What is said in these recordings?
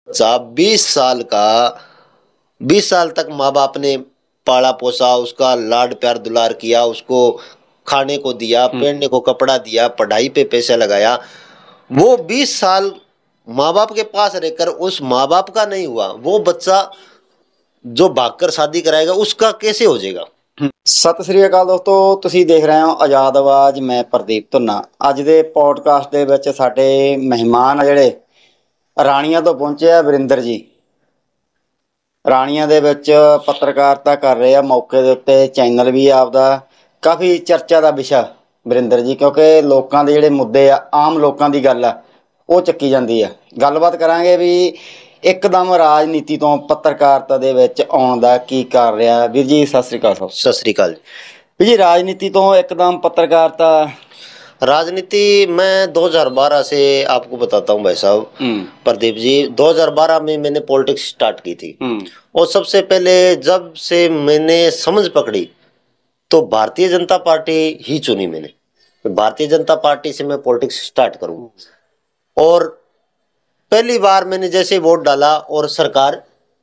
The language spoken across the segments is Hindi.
बच्चा 20 साल का, 20 साल तक माँ बाप ने पाला पोसा, उसका लाड प्यार दुलार किया, उसको खाने को दिया, पहनने को कपड़ा दिया, पढ़ाई पे पैसा लगाया। वो 20 साल माँ बाप के पास रहकर उस माँ बाप का नहीं हुआ, वो बच्चा जो भागकर शादी कराएगा उसका कैसे हो जाएगा। ਸਤਿ ਸ੍ਰੀ ਅਕਾਲ ਦੋਸਤੋ, ਤੁਸੀਂ ਦੇਖ ਰਹੇ ਹੋ ਆਜ਼ਾਦ ਆਵਾਜ਼। ਮੈਂ ਪ੍ਰਦੀਪ ਧੁੰਨਾ। ਅੱਜ ਦੇ ਪੋਡਕਾਸਟ ਦੇ ਵਿੱਚ ਸਾਡੇ ਮਹਿਮਾਨ ਆ ਜਿਹੜੇ ਰਾਣੀਆਂ ਤੋਂ ਪਹੁੰਚੇ ਆ, ਵਰਿੰਦਰ ਜੀ। ਰਾਣੀਆਂ ਦੇ ਵਿੱਚ ਪੱਤਰਕਾਰਤਾ ਕਰ ਰਹੇ ਆ, ਮੌਕੇ ਦੇ ਉੱਤੇ ਚੈਨਲ ਵੀ ਆਪਦਾ। ਕਾਫੀ ਚਰਚਾ ਦਾ ਵਿਸ਼ਾ ਵਰਿੰਦਰ ਜੀ, ਕਿਉਂਕਿ ਲੋਕਾਂ ਦੇ ਜਿਹੜੇ ਮੁੱਦੇ ਆ, ਆਮ ਲੋਕਾਂ ਦੀ ਗੱਲ ਆ, ਉਹ ਚੱਕੀ ਜਾਂਦੀ ਆ। ਗੱਲਬਾਤ ਕਰਾਂਗੇ ਵੀ ਇੱਕਦਮ ਰਾਜਨੀਤੀ ਤੋਂ ਪੱਤਰਕਾਰਤਾ ਦੇ ਵਿੱਚ ਆਉਣ ਦਾ ਕੀ ਕਰ ਰਿਹਾ। ਵੀਰ ਜੀ ਸਤਿ ਸ੍ਰੀ ਅਕਾਲ। सत श्री अकाल ਵੀਰ ਜੀ, ਰਾਜਨੀਤੀ ਤੋਂ ਇੱਕਦਮ ਪੱਤਰਕਾਰਤਾ। राजनीति मैं 2012 से आपको बताता हूँ भाई साहब प्रदीप जी। 2012 में मैंने पॉलिटिक्स स्टार्ट की थी, और सबसे पहले जब से मैंने समझ पकड़ी तो भारतीय जनता पार्टी ही चुनी मैंने। भारतीय जनता पार्टी से मैं पॉलिटिक्स स्टार्ट करूँ, और पहली बार मैंने जैसे वोट डाला और सरकार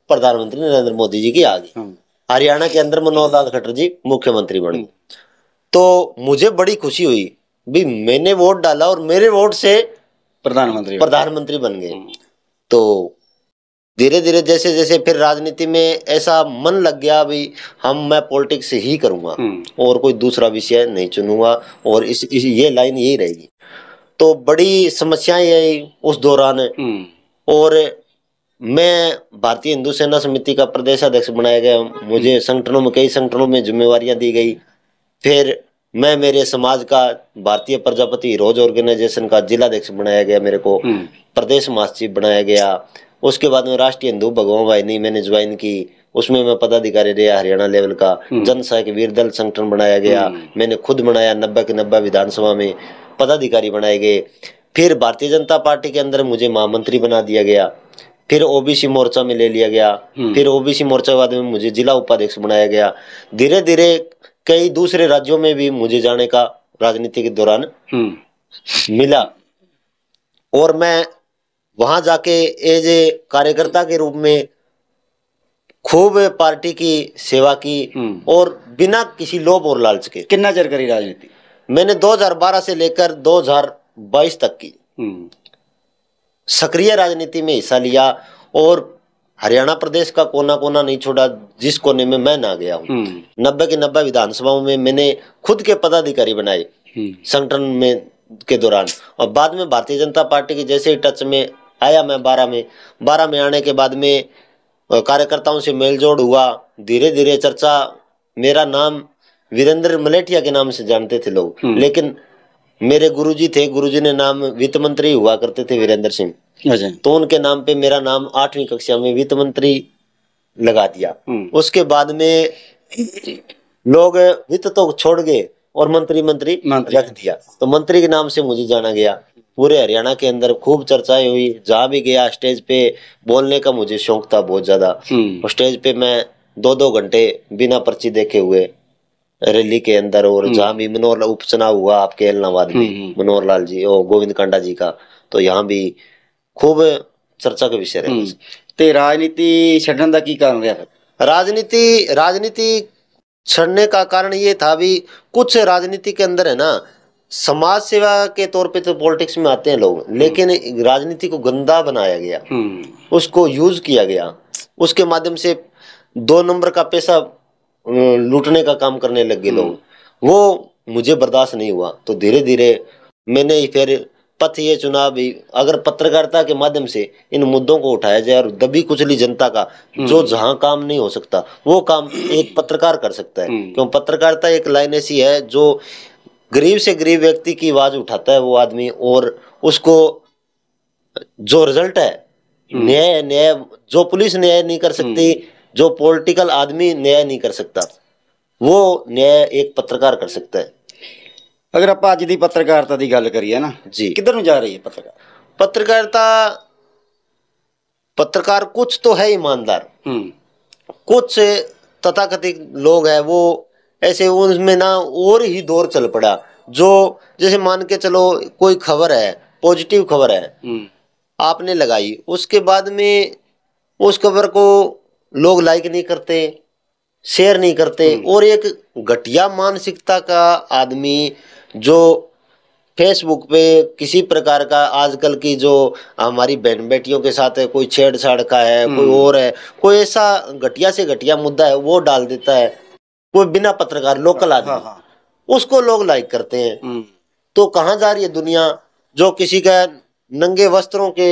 प्रधानमंत्री नरेंद्र मोदी जी की आ गई। हरियाणा के अंदर मनोहर लाल खट्टर जी मुख्यमंत्री बन गए। तो मुझे बड़ी खुशी हुई भी, मैंने वोट डाला और मेरे वोट से प्रधानमंत्री बन गए। तो धीरे धीरे जैसे जैसे फिर राजनीति में ऐसा मन लग गया भी मैं पॉलिटिक्स ही करूंगा और कोई दूसरा विषय नहीं चुनूंगा, और ये लाइन यही रहेगी। तो बड़ी समस्याएं आई उस दौरान, और मैं भारतीय हिंदू सेना समिति का प्रदेश अध्यक्ष बनाया गया। मुझे संगठनों में, कई संगठनों में जिम्मेवारियां दी गई। फिर मैं मेरे समाज का भारतीय प्रजापति रोज ऑर्गेनाइजेशन का जिलाध्यक्ष बनाया गया, मेरे को प्रदेश महासचिव बनाया गया। उसके बाद में राष्ट्रीय हिंदू भगवान वाहिनी मैंने ज्वाइन की, उसमें मैं पदाधिकारी रहा हरियाणा लेवल का। जन सहायक वीर दल संगठन बनाया गया, मैंने खुद बनाया। 90 के 90 विधानसभा में पदाधिकारी बनाए गए। फिर भारतीय जनता पार्टी के अंदर मुझे महामंत्री बना दिया गया। फिर ओबीसी मोर्चा में ले लिया गया। फिर ओबीसी मोर्चा के बाद में मुझे जिला उपाध्यक्ष बनाया गया। धीरे धीरे कई दूसरे राज्यों में भी मुझे जाने का राजनीति के दौरान मिला, और मैं वहां जाके एज ए कार्यकर्ता के रूप में खूब पार्टी की सेवा की, और बिना किसी लोभ और लालच के। कितना चर करी राजनीति? मैंने 2012 से लेकर 2022 तक की सक्रिय राजनीति में हिस्सा लिया, और हरियाणा प्रदेश का कोना कोना नहीं छोड़ा जिस कोने में मैं ना गया हूँ। 90 के 90 विधानसभाओं में मैंने खुद के पदाधिकारी बनाए संगठन में के दौरान। और बाद में भारतीय जनता पार्टी के जैसे ही टच में आया मैं 12 में आने के बाद में कार्यकर्ताओं से मेलजोल हुआ। धीरे धीरे चर्चा, मेरा नाम वीरेंद्र मलेठिया के नाम से जानते थे लोग, लेकिन मेरे गुरुजी थे, गुरुजी ने नाम वित्त मंत्री हुआ करते थे वीरेंद्र सिंह, तो उनके नाम पे मेरा नाम 8वीं कक्षा में वित्त मंत्री लगा दिया। उसके बाद में लोग वित्त तो छोड़ गए और मंत्री रख दिया, तो मंत्री के नाम से मुझे जाना गया। पूरे हरियाणा के अंदर खूब चर्चाएं हुई। जहां भी गया स्टेज पे बोलने का मुझे शौक था बहुत ज्यादा। और स्टेज पे मैं 2-2 घंटे बिना पर्ची देखे हुए रैली के अंदर, और जहाँ भी मनोहर उपचुनाव हुआ आपके एलनाबाद में मनोहर लाल जी और गोविंद कांडा जी का, तो यहाँ भी खूब चर्चा का विषय रहा। ਤੇ ਰਾਜਨੀਤੀ ਛੱਡਣ ਦਾ ਕੀ ਕਾਰਨ ਰਿਹਾ? राजनीति छड़ने का कारण ये था भी, कुछ राजनीति के अंदर है ना, समाज सेवा के तौर पे तो पॉलिटिक्स में आते हैं लोग, लेकिन राजनीति को गंदा बनाया गया, उसको यूज किया गया, उसके माध्यम से 2 नंबर का पैसा लूटने का काम करने लग गए लोग। वो मुझे बर्दाश्त नहीं हुआ। तो धीरे धीरे मैंने फिर पथ ये चुना भी, अगर पत्रकारिता के माध्यम से इन मुद्दों को उठाया जाए और दबी कुचली जनता का जो जहां काम नहीं हो सकता वो काम एक पत्रकार कर सकता है। क्यों? पत्रकारिता एक लाइन ऐसी है जो गरीब से गरीब व्यक्ति की आवाज उठाता है वो आदमी, और उसको जो रिजल्ट है न्याय जो पुलिस न्याय नहीं कर सकती, जो पॉलिटिकल आदमी न्याय नहीं कर सकता, वो न्याय एक पत्रकार कर सकता है। अगर आप आज की पत्रकारिता की गल करिए ना जी, किधर ਨੂੰ जा रही है पत्रकारिता? पत्रकार कुछ तो है ईमानदार, कुछ तथाकथित लोग हैं वो ऐसे, उनमें ना और ही दौर चल पड़ा। जो जैसे मान के चलो कोई खबर है, पॉजिटिव खबर है, आपने लगाई, उसके बाद में उस खबर को लोग लाइक नहीं करते, शेयर नहीं करते, और एक घटिया मानसिकता का आदमी जो फेसबुक पे किसी प्रकार का आजकल की जो हमारी बहन बेटियों के साथ है, कोई छेड़छाड़ का है, कोई और है, कोई ऐसा घटिया से घटिया मुद्दा है वो डाल देता है, कोई बिना पत्रकार लोकल आदमी, उसको लोग लाइक करते हैं। तो कहाँ जा रही है दुनिया? जो किसी का नंगे वस्त्रों के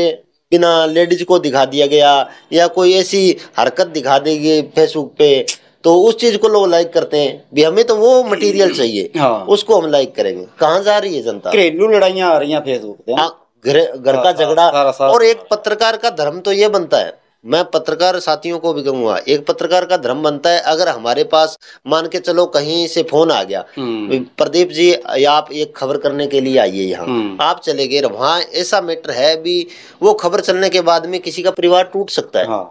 बिना लेडीज को दिखा दिया गया या कोई ऐसी हरकत दिखा देगी फेसबुक पे, तो उस चीज को लोग लाइक करते हैं भी, हमें तो वो मटेरियल चाहिए, उसको हम लाइक करेंगे। कहाँ जा रही है जनता? घरेलू लड़ाइयां आ रही हैं फेसबुक पे, घर का झगड़ा। और एक पत्रकार का धर्म तो ये बनता है, मैं पत्रकार साथियों को भी कहूंगा, एक पत्रकार का धर्म बनता है, अगर हमारे पास मान के चलो कहीं से फोन आ गया, प्रदीप जी आप एक खबर करने के लिए आइए यहाँ, आप चले गए वहां, ऐसा मैटर है भी, वो खबर चलने के बाद में किसी का परिवार टूट सकता है।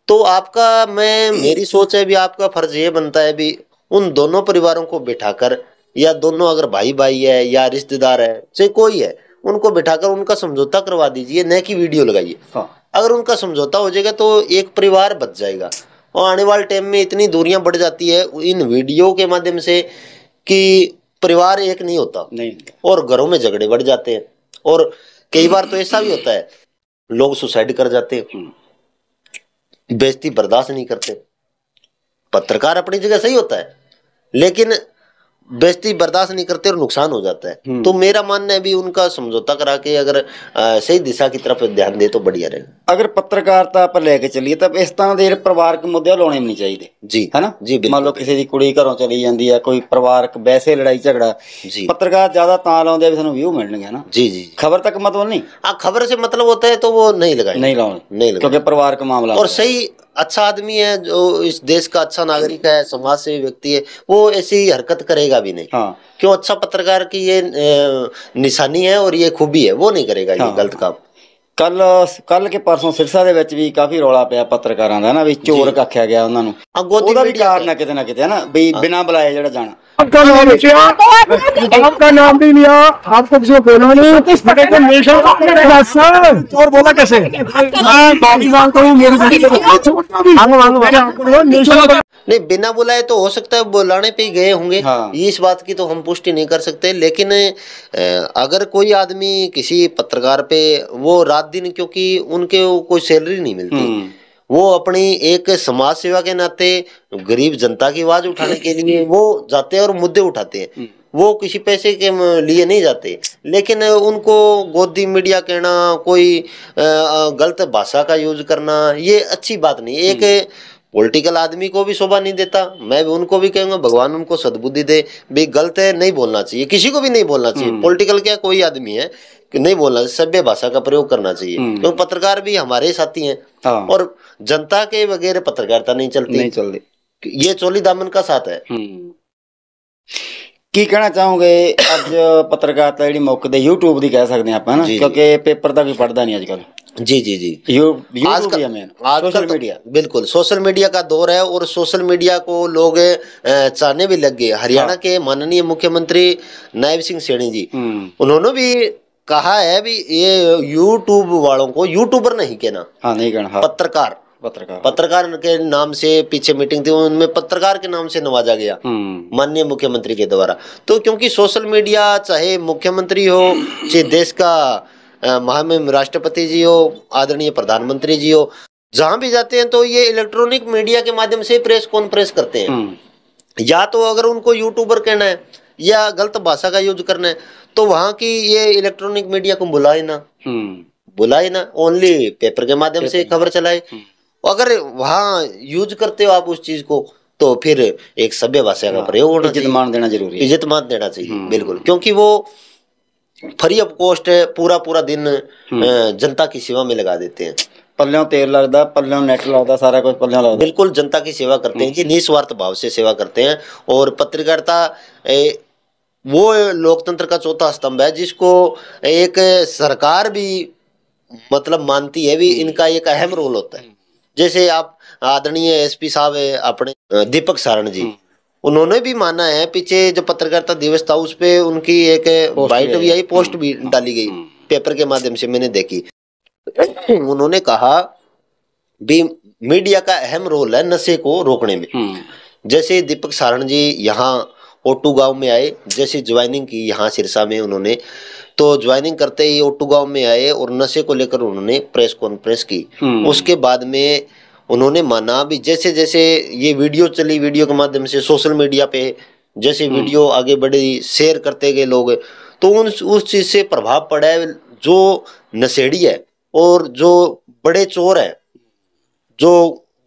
तो आपका, मेरी सोच है भी, आपका फर्ज ये बनता है भी उन दोनों परिवारों को बिठाकर, या दोनों अगर भाई भाई है या रिश्तेदार है, चाहे कोई है, उनको बिठाकर उनका समझौता करवा दीजिए, न कि वीडियो लगाइए। अगर उनका समझौता हो जाएगा तो एक परिवार बच जाएगा। और आने वाले टाइम में इतनी दूरियां बढ़ जाती है इन वीडियो के माध्यम से कि परिवार एक नहीं होता, और घरों में झगड़े बढ़ जाते हैं, और कई बार तो ऐसा भी होता है लोग सुसाइड कर जाते हैं, बेइज्जती बर्दाश्त नहीं करते। पत्रकार अपनी जगह सही होता है, लेकिन बेइज्जती बर्दाश्त नहीं करते और नुकसान हो जाता है। तो मेरा मानना है भी उनका समझौता करा के अगर सही दिशा की तरफ ध्यान दे तो बढ़िया रहेगा। अगर पत्रकारिता पर लेके चलिए तब इस तरह ਦੇ ਪਰਿਵਾਰਕ ਮੁੱਦੇ ਲਾਉਣੇ ਨਹੀਂ ਚਾਹੀਦੇ ਜੀ, ਹੈ ਨਾ ਜੀ। ਮੰਨ ਲਓ ਕਿਸੇ ਦੀ ਕੁੜੀ ਘਰੋਂ ਚਲੀ ਜਾਂਦੀ ਹੈ, ਕੋਈ ਪਰਿਵਾਰਕ ਵੈਸੇ ਲੜਾਈ ਝਗੜਾ, ਪੱਤਰਕਾਰ ਜ਼ਿਆਦਾ ਤਾਂ ਲਾਉਂਦੇ ਆ ਵੀ ਸਾਨੂੰ ਵਿਊ ਮਿਲਣਗੇ ਨਾ। जी जी। खबर तक मतलब नहीं, खबर से मतलब होता है तो वो नहीं लगाए, नहीं लाओ, क्योंकि परिवारक मामला। और सही अच्छा आदमी है जो इस देश का अच्छा नागरिक है, समाज सेवी व्यक्ति है, वो ऐसी हरकत करेगा भी नहीं। क्यों? अच्छा पत्रकार की ये निशानी है और ये खूबी है, वो नहीं करेगा ये गलत काम। ਕੱਲ ਕੇ ਪਰਸੋਂ ਸਿਰਸਾ ਦੇ ਵਿੱਚ ਵੀ ਕਾਫੀ ਰੌਲਾ ਪਿਆ ਪੱਤਰਕਾਰਾਂ ਦਾ ਨਾ, ਵੀ ਚੋਰ ਆਖਿਆ ਗਿਆ ਉਹਨਾਂ ਨੂੰ, ਉਹਦਾ ਵੀ ਕਾਰਨ ਕਿਤੇ ਨਾ ਕਿਤੇ ਨਾ, ਵੀ ਬਿਨਾਂ ਬੁਲਾਏ ਜਿਹੜਾ ਜਾਣਾ। आपका नाम लिया, आपका नाम भी लिया, आपको किसी को बोला नहीं, चोर बोला कैसे? नहीं, बिना बुलाए तो हो सकता है बुलाने पे ही गए होंगे। इस बात की तो हम पुष्टि नहीं कर सकते, लेकिन अगर कोई आदमी किसी पत्रकार पे, वो रात दिन, क्योंकि उनके कोई सैलरी नहीं मिलती, वो अपनी एक समाज सेवा के नाते गरीब जनता की आवाज उठाने के लिए वो जाते हैं और मुद्दे उठाते हैं, वो किसी पैसे के लिए नहीं जाते। लेकिन उनको गोदी मीडिया कहना, कोई गलत भाषा का यूज करना, ये अच्छी बात नहीं। एक पॉलिटिकल आदमी को भी शोभा नहीं देता। मैं भी उनको भी कहूंगा भगवान उनको सद्बुद्धि दे, भी गलत है नहीं बोलना चाहिए, किसी को भी नहीं बोलना चाहिए। पॉलिटिकल क्या कोई आदमी है कि नहीं बोलना, सभ्य भाषा का प्रयोग करना चाहिए, क्योंकि पत्रकार भी हमारे साथी हैं। और जनता के वगैरह पत्रकारिता नहीं चलती, ये चोली दामन का साथ है। ਕੀ ਕਹਿਣਾ ਚਾਹੋਗੇ ਅੱਜ ਪੱਤਰਕਾਰਿਤਾ ਜਿਹੜੀ ਮੁੱਕਦੇ YouTube ਦੀ ਕਹਿ ਸਕਦੇ ਆਪਾਂ ਨਾ, ਕਿਉਂਕਿ ਪੇਪਰ ਤਾਂ ਕੋਈ ਪੜ੍ਹਦਾ ਨਹੀਂ ਅੱਜ ਕੱਲ। जी जी जी। आजकल सोशल मीडिया, बिल्कुल सोशल मीडिया का दौर है, और सोशल मीडिया को लोग चाहने भी लग गए। हरियाणा के माननीय मुख्यमंत्री नायब सिंह सैनी जी, उन्होंने भी कहा है भी ये यूट्यूब वालों को यूट्यूबर नहीं कहना, नहीं कहना, पत्रकार के नाम से पीछे मीटिंग थी, उनमें पत्रकार के नाम से नवाजा गया माननीय मुख्यमंत्री के द्वारा। तो क्योंकि सोशल मीडिया, चाहे मुख्यमंत्री हो, चाहे देश का महामहिम राष्ट्रपति जी हो, आदरणीय प्रधानमंत्री जी हो, जहां भी जाते हैं तो ये इलेक्ट्रॉनिक मीडिया के माध्यम से प्रेस कॉन्फ्रेंस करते हैं। या तो अगर उनको यूट्यूबर कहना है या गलत भाषा का यूज करना है, तो वहां की ये इलेक्ट्रॉनिक मीडिया को बुलाए ना, ओनली पेपर के माध्यम से खबर चलाए। अगर वहां यूज करते हो आप उस चीज को, तो फिर एक सभ्य भाषा का प्रयोग होना चाहिए, इज्जत मान देना जरूरी है, इज्जत मान देना चाहिए, बिल्कुल। क्योंकि वो फ्री ऑफ कॉस्ट पूरा दिन जनता की सेवा में लगा देते हैं। पल्लों तेल लगता, पल्लों नेट लगता, सारा कुछ पल्लों लगता, बिल्कुल जनता की सेवा करते हैं कि निस्वार्थ भाव से सेवा करते हैं। और पत्रकारिता वो लोकतंत्र का चौथा स्तंभ है, जिसको एक सरकार भी मतलब मानती है भी, इनका एक अहम रोल होता है। जैसे आप आदरणीय एसपी साहब है अपने दीपक सारण जी, उन्होंने भी माना है, पीछे जो पत्रकारिता दिवस था उस पे उनकी एक बाइट भी आई, पोस्ट भी डाली गई पेपर के माध्यम से, मैंने देखी। उन्होंने कहा भी मीडिया का अहम रोल है नशे को रोकने में। जैसे दीपक सारण जी यहाँ ओटू गांव में आए, जैसे ज्वाइनिंग की यहाँ सिरसा में उन्होंने, तो ज्वाइनिंग करते ही ओटू गांव में आए और नशे को लेकर उन्होंने प्रेस कॉन्फ्रेंस की। उसके बाद में उन्होंने माना भी जैसे जैसे ये वीडियो चली, वीडियो के माध्यम से सोशल मीडिया पे जैसे वीडियो आगे बढ़ी, शेयर करते गए लोग, तो उस चीज से प्रभाव पड़ा है। जो नशेड़ी है और जो बड़े चोर है, जो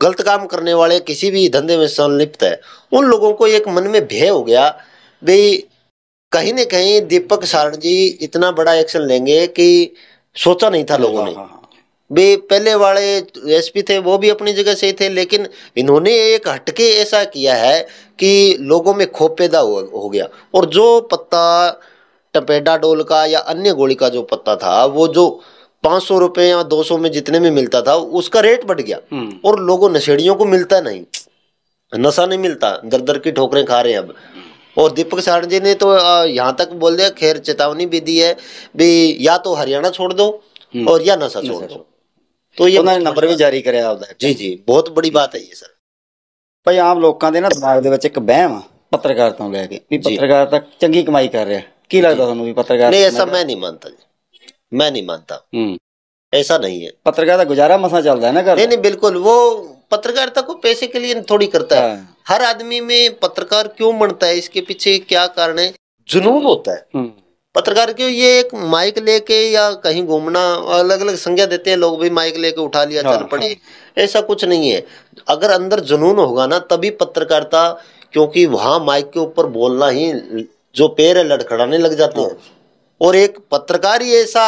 गलत काम करने वाले, किसी भी धंधे में संलिप्त है, उन लोगों को एक मन में भय हो गया भाई कहीं न कहीं दीपक सारण जी इतना बड़ा एक्शन लेंगे कि सोचा नहीं था लोगों ने। वे पहले वाले एसपी थे वो भी अपनी जगह से ही थे, लेकिन इन्होंने एक हटके ऐसा किया है कि लोगों में खौफ पैदा हो गया। और जो पत्ता टपेडा डोल का या अन्य गोली का जो पत्ता था, वो जो 500 रुपए या 200 में जितने में मिलता था उसका रेट बढ़ गया और लोगों नशेड़ियों को मिलता नहीं, नशा नहीं मिलता, दर दर की ठोकरें खा रहे हैं अब। और दीपक सारण जी ने तो यहाँ तक बोल दिया, खैर चेतावनी भी दी है भी या तो हरियाणा छोड़ दो और या नशा छोड़ दो। तो ये उन्होंने नंबर भी जारी कराया आपदा। जी जी, बहुत बड़ी बात है ये सर। ਭਾਈ ਆਮ ਲੋਕਾਂ ਦੇ ਨਾ ਦਿਮਾਗ ਦੇ ਵਿੱਚ ਇੱਕ ਵਹਿਮ ਆ ਪੱਤਰਕਾਰਤਾ ਨੂੰ ਲੈ ਕੇ ਵੀ ਪੱਤਰਕਾਰਤਾ ਚੰਗੀ ਕਮਾਈ ਕਰ ਰਿਹਾ। ਕੀ ਲੱਗਦਾ ਤੁਹਾਨੂੰ ਵੀ ਪੱਤਰਕਾਰ? नहीं, ऐसा मैं नहीं मानता जी, मैं नहीं मानता, ऐसा नहीं है। पत्रकार का गुजारा मसा चलता है ना घर। नहीं नहीं, बिल्कुल, वो पत्रकारिता को पैसे के लिए थोड़ी करता है। हर आदमी में पत्रकार क्यों बनता है, इसके पीछे क्या कारण है? जुनून होता है पत्रकार क्यों। ये एक माइक लेके या कहीं घूमना, अलग अलग संज्ञा देते हैं लोग भी, माइक लेके उठा लिया चल पड़े, ऐसा कुछ नहीं है। अगर अंदर जुनून होगा ना तभी पत्रकारिता, क्योंकि वहां माइक के ऊपर बोलना ही जो पैर है लड़खड़ाने लग जाते हैं। और एक पत्रकार ही ऐसा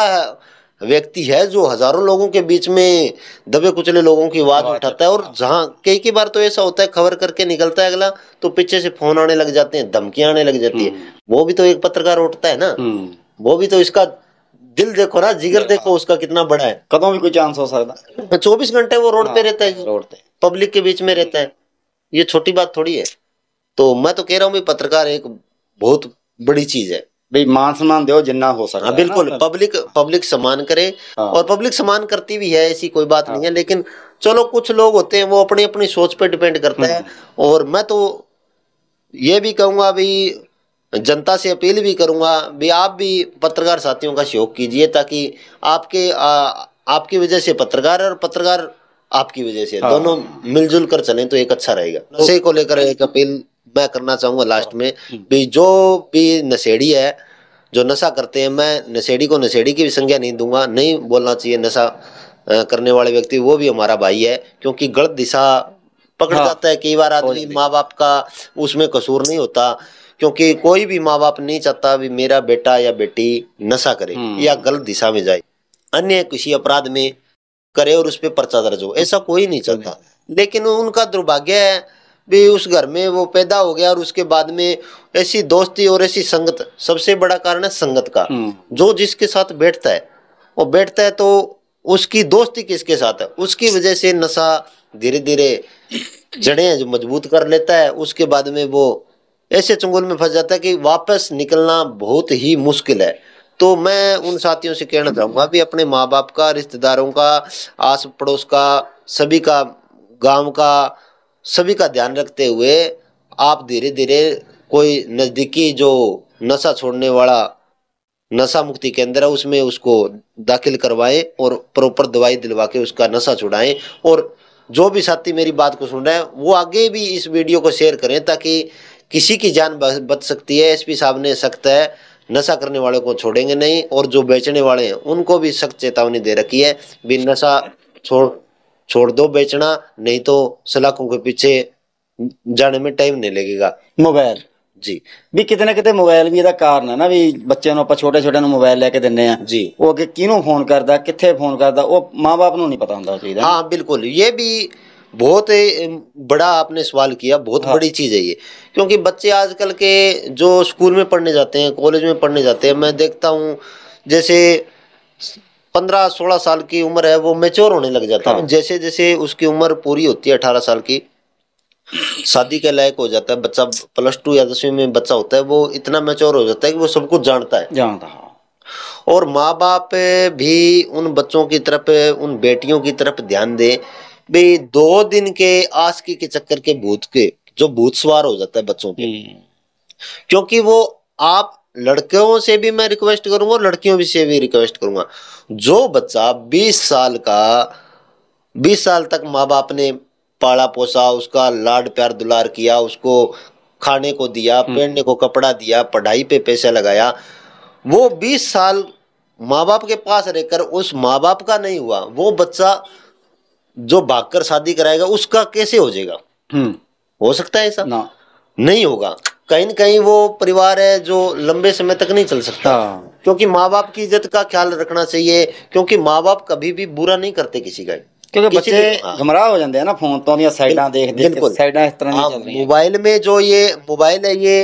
व्यक्ति है जो हजारों लोगों के बीच में दबे कुचले लोगों की आवाज उठाता है। और जहां कई बार तो ऐसा होता है खबर करके निकलता है अगला, तो पीछे से फोन आने लग जाते हैं, धमकियां आने लग जाती है। वो भी तो एक पत्रकार उठता है ना, वो भी तो, इसका दिल देखो ना, जिगर देखो उसका कितना बड़ा है। कदों भी कोई चांस हो सकता। 24 घंटे वो रोड पे रहता है, रोड पे पब्लिक के बीच में रहता है, ये छोटी बात थोड़ी है। तो मैं तो कह रहा हूँ पत्रकार एक बहुत बड़ी चीज है भाई, मान सम्मान दो जितना हो सकता है। बिल्कुल, पब्लिक सम्मान करे और पब्लिक सम्मान करती भी है, ऐसी कोई बात नहीं है। लेकिन चलो कुछ लोग होते हैं वो अपनी अपनी सोच पे डिपेंड करता है। और मैं तो ये भी कहूंगा भी, जनता से अपील भी करूंगा भी, आप भी पत्रकार साथियों का सहयोग कीजिए, ताकि आपकी वजह से पत्रकार और पत्रकार आपकी वजह से दोनों मिलजुल कर चलें तो एक अच्छा रहेगा। नशे को लेकर एक अपील मैं करना चाहूंगा लास्ट में भी, जो भी नशेड़ी है, जो नशा करते हैं, मैं नशेड़ी को नशेड़ी की भी संज्ञा नहीं दूंगा, नहीं बोलना चाहिए नशा करने वाले व्यक्ति, वो भी हमारा भाई है। क्योंकि गलत दिशा पकड़ जाता है कई बार आदमी, माँ बाप का उसमें कसूर नहीं होता, क्योंकि कोई भी माँ बाप नहीं चाहता भी मेरा बेटा या बेटी नशा करे या गलत दिशा में जाए, अन्य किसी अपराध में करे और उस पर पर्चा दर्ज हो, ऐसा कोई नहीं चाहता। लेकिन उनका दुर्भाग्य है भी उस घर में वो पैदा हो गया और उसके बाद में ऐसी दोस्ती और ऐसी संगत, सबसे बड़ा कारण है संगत का। जो जिसके साथ बैठता है वो बैठता है, तो उसकी दोस्ती किसके साथ है, उसकी वजह से नशा धीरे धीरे जड़ें जो मजबूत कर लेता है। उसके बाद में वो ऐसे चंगुल में फंस जाता है कि वापस निकलना बहुत ही मुश्किल है। तो मैं उन साथियों से कहना चाहूंगा भी अपने माँ बाप का, रिश्तेदारों का, आस पड़ोस का, सभी का, गांव का, सभी का ध्यान रखते हुए आप धीरे धीरे कोई नजदीकी जो नशा छोड़ने वाला नशा मुक्ति केंद्र है उसमें उसको दाखिल करवाएं और प्रॉपर दवाई दिलवा के उसका नशा छुड़ाएं। और जो भी साथी मेरी बात को सुन रहे हैं वो आगे भी इस वीडियो को शेयर करें, ताकि किसी की जान बच सकती है। एसपी साहब ने सख्त है, नशा करने वालों को छोड़ेंगे नहीं, और जो बेचने वाले हैं उनको भी सख्त चेतावनी दे रखी है भी नशा छोड़ दो बेचना, नहीं तो सलाखों के पीछे जाने में टाइम नहीं लगेगा। मोबाइल जी भी कितने कितने मोबाइल भी ਇਹਦਾ ਕਾਰਨ ਹੈ ਨਾ ਵੀ ਬੱਚਿਆਂ ਨੂੰ ਆਪਾਂ ਛੋਟੇ ਛੋਟਿਆਂ ਨੂੰ ਮੋਬਾਈਲ ਲੈ ਕੇ ਦਿੰਨੇ ਆ जी, ਉਹ ਅੱਗੇ ਕਿਹਨੂੰ ਫੋਨ ਕਰਦਾ, ਕਿੱਥੇ ਫੋਨ ਕਰਦਾ, ਉਹ ਮਾਂ-ਬਾਪ ਨੂੰ ਨਹੀਂ ਪਤਾ ਹੁੰਦਾ ਚੀਜ਼ ਦਾ। हाँ बिल्कुल, ये भी बहुत बड़ा आपने सवाल किया, बहुत बड़ी चीज है ये। क्योंकि बच्चे आजकल के जो स्कूल में पढ़ने जाते हैं, कॉलेज में पढ़ने जाते हैं, मैं देखता हूँ जैसे 15-16 साल की उम्र है वो मैच्योर होने लग जाता है। जैसे जैसे उसकी उम्र पूरी होती है 18 साल की, शादी के लायक हो जाता है बच्चा, +2 या 10वीं में बच्चा होता है, वो इतना मैच्योर हो जाता है कि वो सब कुछ जानता है। और माँ बाप भी उन बच्चों की तरफ, उन बेटियों की तरफ ध्यान दे भाई। 2 दिन के आस्की के चक्कर के भूत के जो भूत सवार हो जाता है बच्चों पे, क्योंकि वो आप लड़कियों से भी मैं रिक्वेस्ट करूंगा और लड़कियों से भी रिक्वेस्ट करूंगा, जो बच्चा 20 साल का 20 साल तक माँ बाप ने पाला पोसा, उसका लाड प्यार दुलार किया, उसको खाने को दिया, पहनने को कपड़ा दिया, पढ़ाई पे पैसा लगाया, वो 20 साल माँ बाप के पास रहकर उस माँ बाप का नहीं हुआ, वो बच्चा जो भागकर शादी कराएगा उसका कैसे हो जाएगा? हो सकता है ऐसा? ना, नहीं होगा। कहीं न कहीं वो परिवार है जो लंबे समय तक नहीं चल सकता। क्योंकि माँ बाप की इज्जत का ख्याल रखना चाहिए, क्योंकि माँ बाप कभी भी बुरा नहीं करते किसी का, क्योंकि बच्चे गुमराह हो जाते हैं ना फोन तो ਦੀਆਂ ਸਾਈਡਾਂ ਦੇਖ ਦੇਖ ਕੇ ਸਾਈਡਾਂ ਇਸ ਤਰ੍ਹਾਂ ਦੀਆਂ ਚੱਲ ਰਹੀਆਂ। मोबाइल में जो ये मोबाइल है ये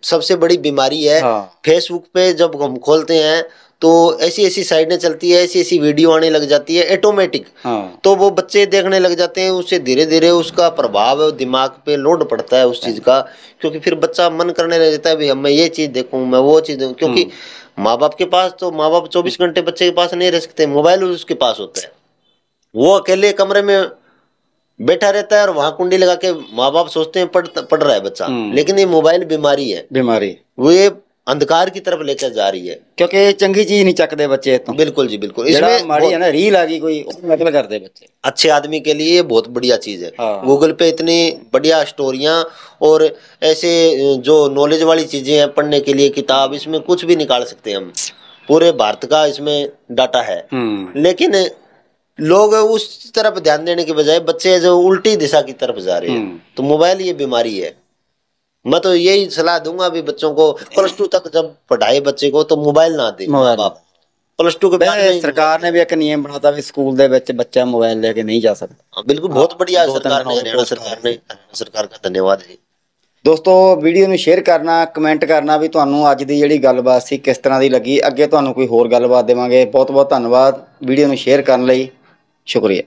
सबसे बड़ी बीमारी है। फेसबुक पे जब हम खोलते हैं तो ऐसी ऐसी साइडें चलती है, ऐसी ऐसी वीडियो आने लग जाती है ऑटोमेटिक, तो वो बच्चे देखने लग जाते हैं, उससे धीरे धीरे उसका प्रभाव दिमाग पे लोड पड़ता है उस चीज का, क्योंकि फिर बच्चा मन करने लग जाता है भाई मैं ये चीज देखूं, मैं वो चीज देखूं, क्योंकि माँ बाप के पास तो माँ बाप 24 घंटे बच्चे के पास नहीं रह सकते, मोबाइल उसके पास होता है, वो अकेले कमरे में बैठा रहता है और वहां कुंडी लगा के माँ बाप सोचते हैं पढ़ रहा है बच्चा, लेकिन ये मोबाइल बीमारी है, बीमारी वो ये अंधकार की तरफ लेकर जा रही है, क्योंकि चंगी चीज नहीं चकते बच्चे तो। बिल्कुल जी बिल्कुल। इसमें माड़ी है ना, रील आ गई कोई, नकल करते बच्चे। अच्छे आदमी के लिए बहुत बढ़िया चीज है। गूगल पे इतनी बढ़िया स्टोरियां और ऐसे जो नॉलेज वाली चीजें हैं पढ़ने के लिए, किताब, इसमें कुछ भी निकाल सकते हैं हम, पूरे भारत का इसमें डाटा है। लेकिन लोग उस तरफ ध्यान देने के बजाय बच्चे जो उल्टी दिशा की तरफ जा रहे हैं, तो मोबाइल ये बीमारी है। मैं तो यही सलाह दूंगा भी बच्चों को +2 तक जब पढ़ाए बच्चे को तो मोबाइल ना दे बाप। +2 के बाद सरकार ने भी एक नियम बनाता भी स्कूल दे बच्चे बच्चा मोबाइल लेके नहीं जा सकता। बिल्कुल, बहुत बढ़िया सरकार ने, हरियाणा सरकार का धन्यवाद है। ਦੋਸਤੋ ਵੀਡੀਓ ਨੂੰ ਸ਼ੇਅਰ ਕਰਨਾ, ਕਮੈਂਟ ਕਰਨਾ ਵੀ ਤੁਹਾਨੂੰ ਅੱਜ ਦੀ ਜਿਹੜੀ ਗੱਲਬਾਤ ਸੀ ਕਿਸ ਤਰ੍ਹਾਂ ਦੀ ਲੱਗੀ। ਅੱਗੇ ਤੁਹਾਨੂੰ ਕੋਈ ਹੋਰ ਗੱਲਬਾਤ ਦੇਵਾਂਗੇ। ਬਹੁਤ ਬਹੁਤ ਧੰਨਵਾਦ ਵੀਡੀਓ ਨੂੰ ਸ਼ੇਅਰ ਕਰਨ ਲਈ, ਸ਼ੁਕਰੀਆ।